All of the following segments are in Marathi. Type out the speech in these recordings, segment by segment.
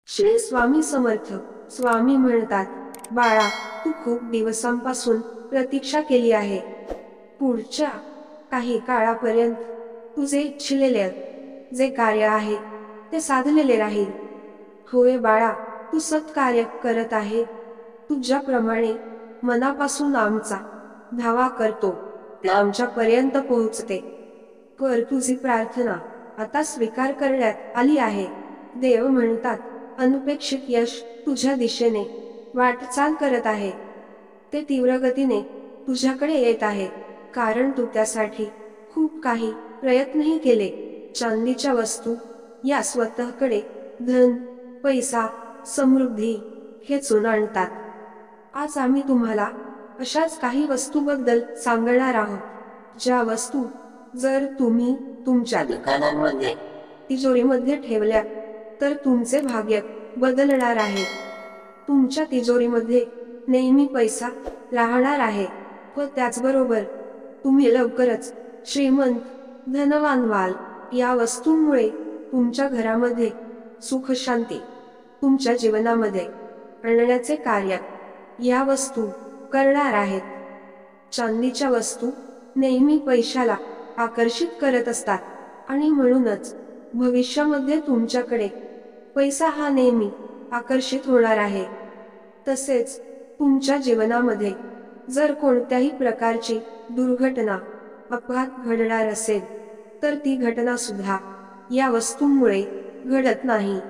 श्री स्वामी समर्थ स्वामी म्हणतात, बाळा, तू खूप दिवसांपासून प्रतीक्षा केली आहे. पुढच्या काही काळापर्यंत तुझे इच्छिलेले जे कार्य आहे ते साधलेले राहील. होय बाळा, तू सत्कार्य करत आहे. तुझ्याप्रमाणे मनापासून आमचा धावा करतो ते आमच्यापर्यंत पोहोचते. कर तुझी प्रार्थना आता स्वीकार करण्यात आली आहे. देव म्हणतात, अनपेक्षित यश तुझ्या दिशेने वाटचाल करत आहे. ते तीव्र गतीने तुझ्याकडे येत आहे, कारण तू त्यासाठी खूप काही प्रयत्नही केले. चांदीच्या वस्तू या स्वतःकडे धन, पैसा, समृद्धी खेचून आणतात. आज आम्ही तुम्हाला अशाच काही वस्तूबद्दल सांगणार आहोत, ज्या वस्तू जर तुम्ही तुमच्या दुकानांमध्ये, तिजोरीमध्ये ठेवल्या तर तुमचे भाग्य बदलणार आहे. तुमच्या तिजोरीमध्ये नेहमी पैसा राहणार आहे व त्याचबरोबर तुम्ही लवकरच श्रीमंत, धनवान व्हाल. या वस्तूंमुळे तुमच्या घरामध्ये सुख शांती तुमच्या जीवनामध्ये आणण्याचे कार्य या वस्तू करणार आहेत. चांदीच्या वस्तू नेहमी पैशाला आकर्षित करत असतात आणि म्हणूनच भविष्यामध्ये तुमच्याकडे पैसा हा नेहमी आकर्षित होणार आहे. तसेच तुमच्या जीवनामध्ये जर कोणत्याही प्रकारची दुर्घटना, अपघात घडणार असेल तर ती घटना सुद्धा या वस्तूंमुळे घडत नाही.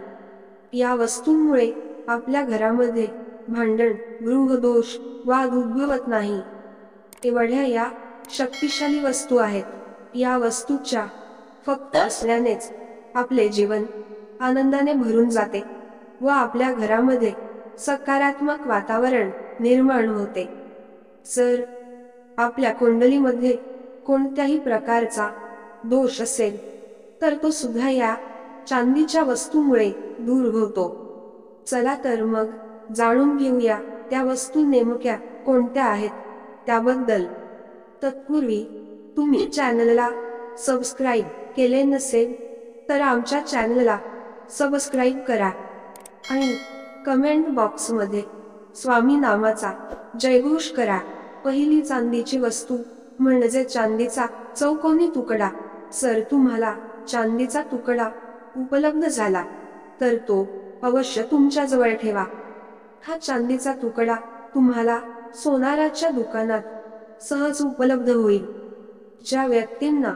या वस्तूंमुळे आपल्या घरामध्ये भांडण, गृहदोष, वाद उद्भवत नाही. एवढ्या या शक्तिशाली वस्तू आहेत. या वस्तूच्या फक्त असल्यानेच आपले जीवन आनंदाने भरून जाते व आपल्या घरामध्ये सकारात्मक वातावरण निर्माण होते. जर आपल्या कुंडलीमध्ये कोणत्याही प्रकारचा दोष असेल तर तो सुद्धा या चांदीच्या वस्तूमुळे दूर होतो. चला तर मग जाणून घेऊया त्या वस्तू नेमक्या कोणत्या आहेत त्याबद्दल. तत्पूर्वी तुम्ही चॅनलला सबस्क्राईब केले नसेल तर आमच्या चॅनलला सबस्क्राईब करा आणि कमेंट बॉक्समध्ये स्वामी नामाचा जयघोष करा. पहिली चांदीची वस्तू म्हणजे चांदीचा चौकोनी तुकडा. जर तुम्हाला चांदीचा तुकडा उपलब्ध झाला तर तो अवश्य तुमच्या जवळ ठेवा. हा चांदीचा तुकडा तुम्हाला सोनाराच्या दुकानात सहज उपलब्ध होईल. ज्या व्यक्तींना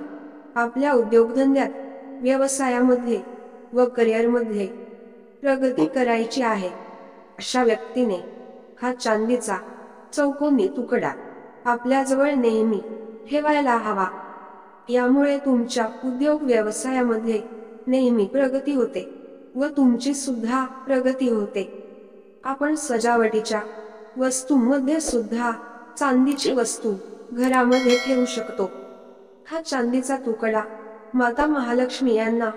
आपल्या उद्योगधंद्यात, व्यवसायामध्ये व करिअरमध्ये प्रगती करायची आहे, अशा व्यक्तीने हा चांदीचा चौकोनी तुकडा आपल्याजवळ नेहमी ठेवायला हवा. यामुळे तुमच्या उद्योग व्यवसायामध्ये नेहमी प्रगती होते व तुमची सुद्धा प्रगती होते. आपण सजावटीच्या वस्तूंमध्ये सुद्धा चांदीची वस्तू घरामध्ये ठेवू शकतो. हा चांदीचा तुकडा माता महालक्ष्मी यांना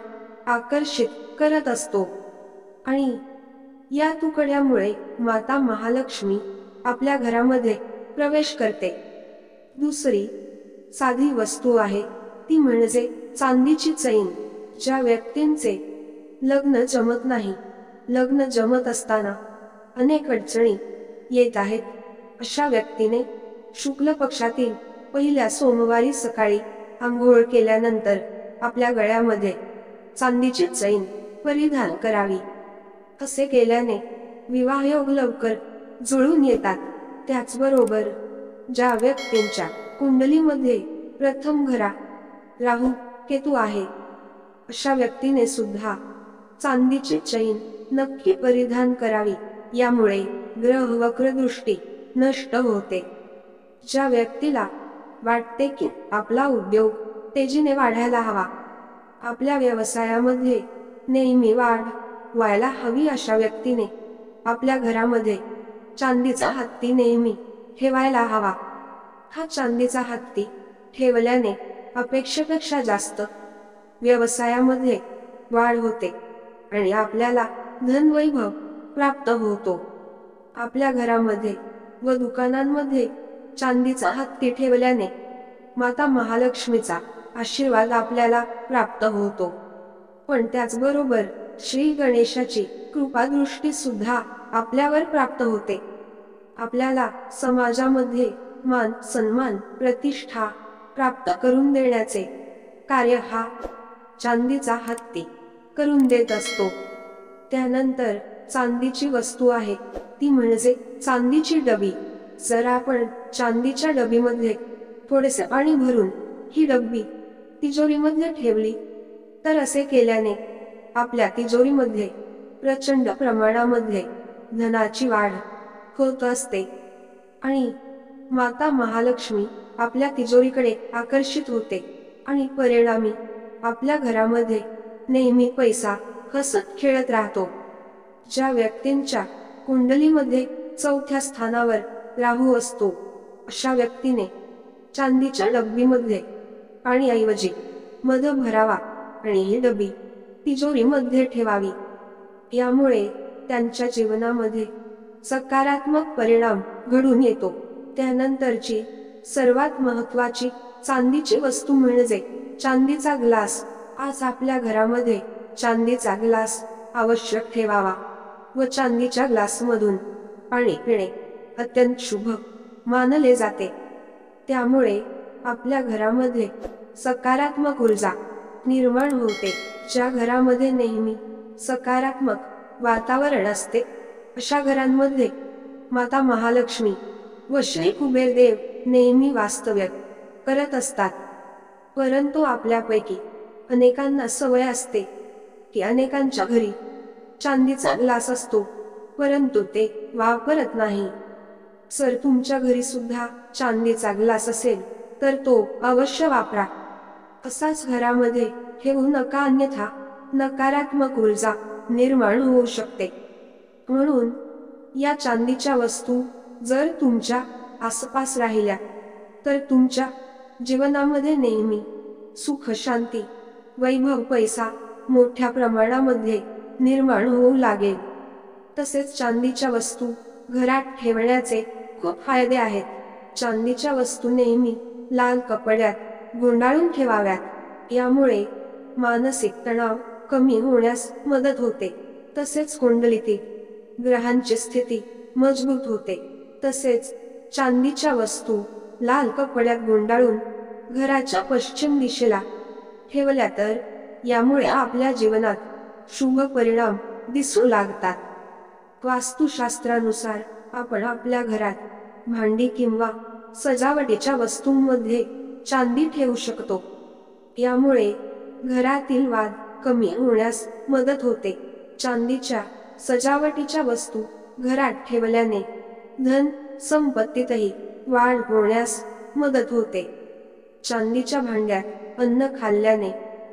आकर्षित करत असतो आणि या तुकड्यामुळे माता महालक्ष्मी आपल्या घरामध्ये प्रवेश करते. दुसरी साधी वस्तू आहे ती म्हणजे चांदीची चैन. ज्या व्यक्तींचे लग्न जमत नाही, लग्न जमत असताना अनेक अडचणी येत आहेत, अशा व्यक्तीने शुक्ल पक्षातील पहिल्या सोमवारी सकाळी आंघोळ केल्यानंतर आपल्या गळ्यामध्ये चांदीची चैन परिधान करावी. असे केल्याने विवाहयोग लवकर जुळून येतात. त्याचबरोबर ज्या व्यक्तींच्या कुंडलीमध्ये प्रथम घरात राहू केतू आहे, अशा व्यक्तीने सुद्धा चांदीची चैन नक्की परिधान करावी. यामुळे ग्रह वक्रदृष्टी नष्ट होते. ज्या व्यक्तीला वाटते की आपला उद्योग तेजीने वाढायला हवा, आपल्या व्यवसायामध्ये नेहमी वाढ व्हायला हवी, अशा व्यक्तीने आपल्या घरामध्ये चांदीचा हत्ती नेहमी ठेवायला हवा. हा चांदीचा हत्ती ठेवल्याने अपेक्षेपेक्षा जास्त व्यवसायामध्ये वाढ होते आणि आपल्याला धनवैभव प्राप्त होतो. आपल्या घरामध्ये व दुकानांमध्ये चांदीचा हत्ती ठेवल्याने माता महालक्ष्मीचा आशीर्वाद आपल्याला प्राप्त होतो. पण त्याचबरोबर श्री गणेशाची कृपादृष्टी सुद्धा आपल्यावर प्राप्त होते. आपल्याला समाजामध्ये मान सन्मान प्रतिष्ठा प्राप्त करून देण्याचे कार्य हा चांदीचा हत्ती करून देत असतो. त्यानंतर चांदीची वस्तू आहे ती म्हणजे चांदीची डबी. जर आपण चांदीच्या डबीमध्ये थोडेसे पाणी भरून ही डबी तिजोरीमध्ये ठेवली तर असे केल्याने आपल्या तिजोरीमध्ये प्रचंड प्रमाणामध्ये धनाची वाढ होत असते आणि माता महालक्ष्मी आपल्या तिजोरीकडे आकर्षित होते आणि परिणामी आपल्या घरामध्ये नेहमी पैसा हसत खेळत राहतो. ज्या व्यक्तींच्या कुंडलीमध्ये चौथ्या स्थानावर राहू असतो अशा व्यक्तीने चांदीच्या डबीमध्ये पाण्याऐवजी मध भरावा आणि ही डबी तिजोरीमध्ये ठेवावी. यामुळे त्यांच्या जीवनामध्ये सकारात्मक परिणाम घडून येतो. त्यानंतरची सर्वात महत्त्वाची चांदीची वस्तू म्हणजे चांदीचा ग्लास. आज आपल्या घरामध्ये चांदीचा ग्लास आवश्यक ठेवावा व चांदीच्या ग्लासमधून पाणी पिणे अत्यंत शुभ मानले जाते. त्यामुळे आपल्या घरामध्ये सकारात्मक ऊर्जा निर्माण होते. ज्या घरामध्ये नेहमी सकारात्मक वातावरण असते अशा घरांमध्ये माता महालक्ष्मी व श्री कुबेर देव नेहमी वास्तव्य करत असतात. परंतु आपल्यापैकी अनेकांना सवय असते की अनेकांच्या घरी चांदीचा ग्लास असतो परंतु ते वापरत नाही. जर तुमच्या घरी सुद्धा चांदीचा ग्लास असेल तर तो अवश्य वापरा. असाच घरामध्ये ठेवू नका, अन्यथा नकारात्मक ऊर्जा निर्माण होऊ शकते. म्हणून या चांदीच्या वस्तू जर तुमच्या आसपास राहिल्या तर तुमच्या जीवनामध्ये नेहमी सुख शांती वैभव पैसा मोठ्या प्रमाणामध्ये निर्माण होऊ लागेल. तसेच चांदीच्या वस्तू घरात ठेवण्याचे खूप फायदे आहेत. चांदीच्या वस्तू नेहमी लाल कपड्यात गुंडाळून ठेवाव्यात. यामुळे मानसिक तणाव कमी होण्यास मदत होते. तसेच कुंडलीतील ग्रहांची स्थिती मजबूत होते. तसेच चांदीच्या वस्तू लाल कपड्यात गुंडाळून घराच्या पश्चिम दिशेला ठेवल्या तर यामुळे आपल्या जीवनात शुभ परिणाम दिसू लागतात. वास्तुशास्त्रानुसार आपण आपल्या घरात भांडी किंवा सजावटीच्या वस्तूंमध्ये चांदी ठेवू शकतो. यामुळे घरातील वाद कमी होण्यास मदत होते. चांदीच्या सजावटीच्या वस्तू घरात ठेवल्याने धन संपत्तीतही वाढ होण्यास मदत होते. चांदीच्या भांड्यात अन्न खाल्ल्याने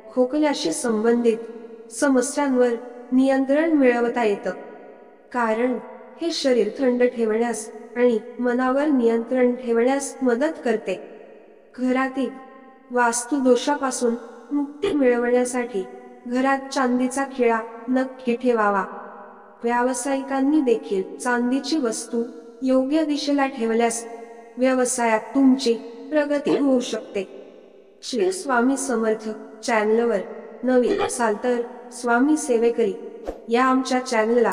खोकल्याशी संबंधित समस्यांवर नियंत्रण मिळवता येतं. कारण हे शरीर थंड ठेवण्यास आणि मनावर नियंत्रण ठेवण्यास मदत करते. घरातील वास्तुदोषापासून मुक्ती मिळवण्यासाठी घरात चांदीचा खिळा नक्की ठेवावा. व्यावसायिकांनी देखील चांदीची वस्तू योग्य दिशेला ठेवल्यास व्यवसायात तुमची प्रगती होऊ शकते. श्री स्वामी समर्थ चॅनलवर नवीन असाल तर स्वामी सेवेकरी या आमच्या चॅनलला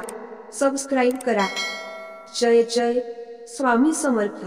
सबस्क्राईब करा. जय जय स्वामी समर्थ.